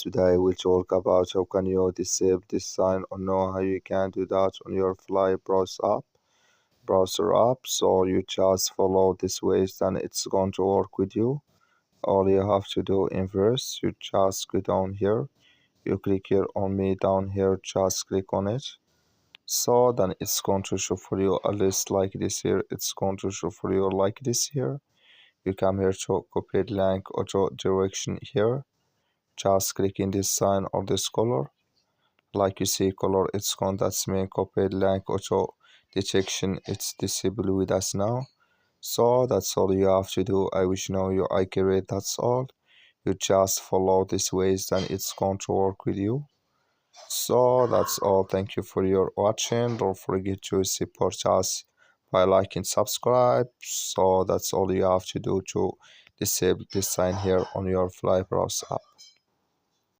Today we'll talk about how can you disable this sign or know how you can do that on your Fly browser app. So you just follow this ways and it's going to work with you. All you have to do in first, you just go down here, you click here on me down here, just click on it. So then it's going to show for you a list like this here. It's going to show for you like this here. You come here to copy link or to direction here. Just click in this sign or this color. Like you see color, it's gone, that's mean copied link auto detection, it's disabled with us now. So that's all you have to do. I wish you know you're accurate, that's all. You just follow these ways and it's going to work with you. So that's all. Thank you for your watching. Don't forget to support us by liking, subscribe. So that's all you have to do to disable this sign here on your Fly Browser app.